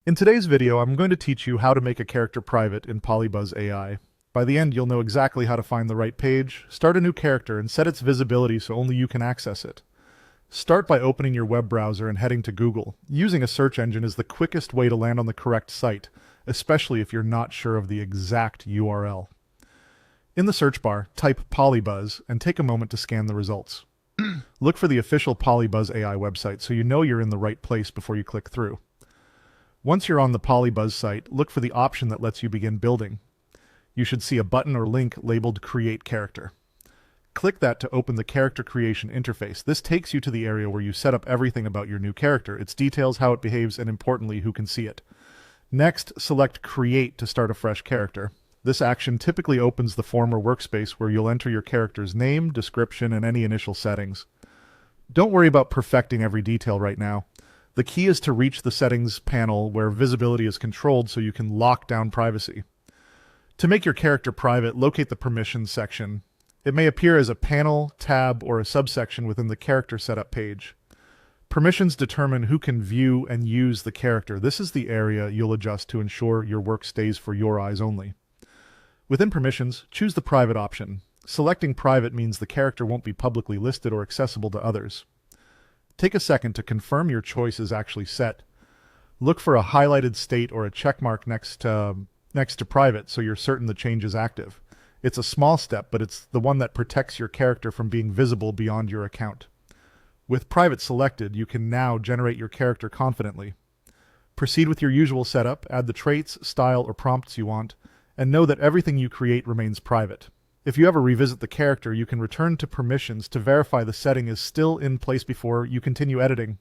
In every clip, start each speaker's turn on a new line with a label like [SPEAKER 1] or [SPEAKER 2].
[SPEAKER 1] In today's video, I'm going to teach you how to make a character private in PolyBuzz AI. By the end, you'll know exactly how to find the right page, start a new character, and set its visibility so only you can access it. Start by opening your web browser and heading to Google. Using a search engine is the quickest way to land on the correct site, especially if you're not sure of the exact URL. In the search bar, type PolyBuzz and take a moment to scan the results. Look for the official PolyBuzz AI website so you know you're in the right place before you click through. Once you're on the PolyBuzz site, look for the option that lets you begin building. You should see a button or link labeled Create Character. Click that to open the character creation interface. This takes you to the area where you set up everything about your new character, its details, how it behaves, and importantly, who can see it. Next, select Create to start a fresh character. This action typically opens the form or workspace where you'll enter your character's name, description, and any initial settings. Don't worry about perfecting every detail right now. The key is to reach the settings panel where visibility is controlled so you can lock down privacy. To make your character private, locate the permissions section. It may appear as a panel, tab, or a subsection within the character setup page. Permissions determine who can view and use the character. This is the area you'll adjust to ensure your work stays for your eyes only. Within permissions, choose the private option. Selecting private means the character won't be publicly listed or accessible to others. Take a second to confirm your choice is actually set. Look for a highlighted state or a checkmark next to private so you're certain the change is active. It's a small step, but it's the one that protects your character from being visible beyond your account. With private selected, you can now generate your character confidently. Proceed with your usual setup, add the traits, style, or prompts you want, and know that everything you create remains private. If you ever revisit the character, you can return to permissions to verify the setting is still in place before you continue editing.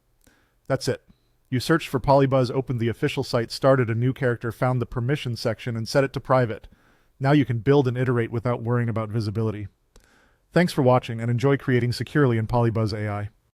[SPEAKER 1] That's it. You searched for PolyBuzz, opened the official site, started a new character, found the permissions section, and set it to private. Now you can build and iterate without worrying about visibility. Thanks for watching and enjoy creating securely in PolyBuzz AI.